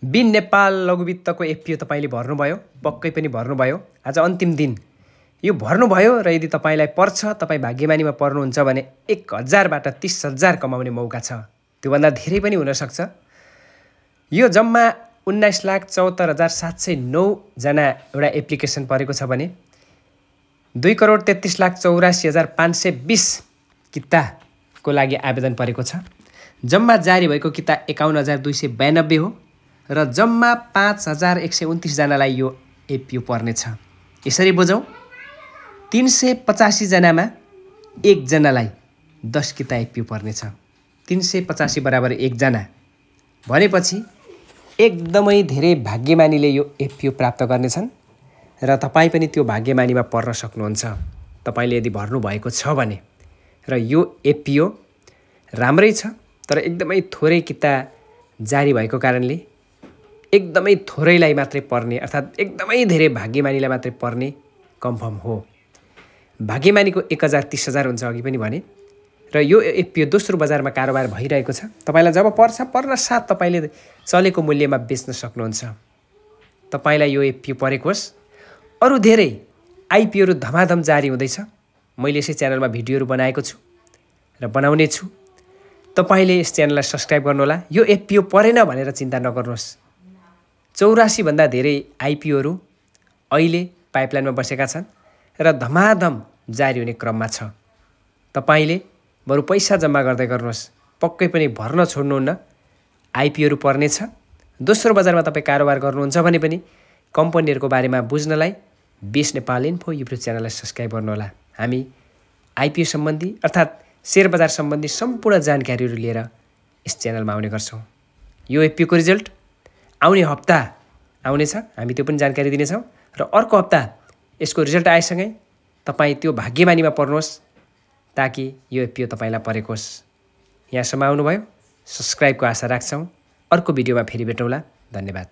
बिन Nepal लघुवित्तको FPO तपाईले भर्नुभयो, पक्कै पनि भर्नुभयो। आज अन्तिम दिन यो भर्नुभयो र यदि तपाईलाई पर्छ, तपाई भाग्यमानीमा पर्नुहुन्छ भने 1000 बाट 30000 कमाउने मौका छ। त्योभन्दा धेरै पनि हुन सक्छ। यो जम्मा 19,74,709 जना एउटा एप्लिकेसन परेको छ भने 2,33,84,520 किताको लागि आवेदन परेको छ। जम्मा जारी भएको किता 51,292 हो र जम्मा 5,129 जनालाई यो एफपिओ पर्नेछ। यसरी बुझौं, 385 जनामा 1 जनालाई 10 किता एफपिओ पर्नेछ। 385 बराबर 1 जना भनेपछि एकदमै धेरै भाग्यमानीले यो एफपिओ प्राप्त गर्नेछन् र तपाई पनि त्यो भाग्यमानीमा पर्न सक्नुहुन्छ। तपाईले यदि भर्नु भएको छ भने र यो एफपिओ राम्रै छ, तर एकदमै थोरै किता जारी भएको कारणले एकदमै थोरैलाई मात्रै पर्ने, अर्थात् एकदमै धेरै भाग्यमानीलाई मात्रै पर्ने कन्फर्म हो। भाग्यमानीको 1000 30,000 हुन्छ अघि पनि भने, र यो एफपिओ दोस्रो बजारमा कारोबार भइरहेको छ। तपाईलाई जब पर्छ, पर्न साथ तपाईले चलेको मूल्यमा बेच्न सक्नुहुन्छ। तपाईलाई यो एफपिओ परेको होस्। अरु धेरै आइपिओहरू धमाधम जारी हुँदैछ। मैले यसै च्यानलमा भिडियोहरू बनाएको छु र बनाउने छु। तपाईले यस च्यानललाई सब्स्क्राइब गर्नुहोला। यो एफपिओ परेन भनेर चिन्ता नगर्नुहोस्। 84 भन्दा धेरै आइपिओहरू अहिले पाइपलाइनमा बसेका छन् र धमाधम जारी हुने क्रममा छ। तपाईले बरु पैसा जम्मा गर्दै गर्नुहोस्। पक्कै पनि भर्न छोड्नुहुन्न। आइपिओहरू पर्नेछ। दोस्रो बजारमा तपाई कारोबार गर्नुहुन्छ भने पनि कम्पनीहरूको बारेमा बुझ्नलाई बेस नेपाल इन्फो युट्युब च्यानललाई सब्स्क्राइब गर्नुहोला। हामी आइपिओ सम्बन्धी अर्थात् शेयर बजार सम्बन्धी सम्पूर्ण जानकारीहरू लिएर यस च्यानलमा आउने गर्छौँ। यो एफपिओको रिजल्ट आउने हप्ता आउनेछ। हामी त्यो पनि जानकारी दिनेछौँ र अर्को हप्ता यसको रिजल्ट आएसँगै तपाई त्यो भाग्यमानीमा पर्नुहोस् ताकि यो एफपिओ तपाईलाई परेको होस्। यहाँसम्म आउनुभयो। सब्स्क्राइबको आशा राख्छौँ। अर्को भिडियोमा फेरि भेटौँला। धन्यवाद।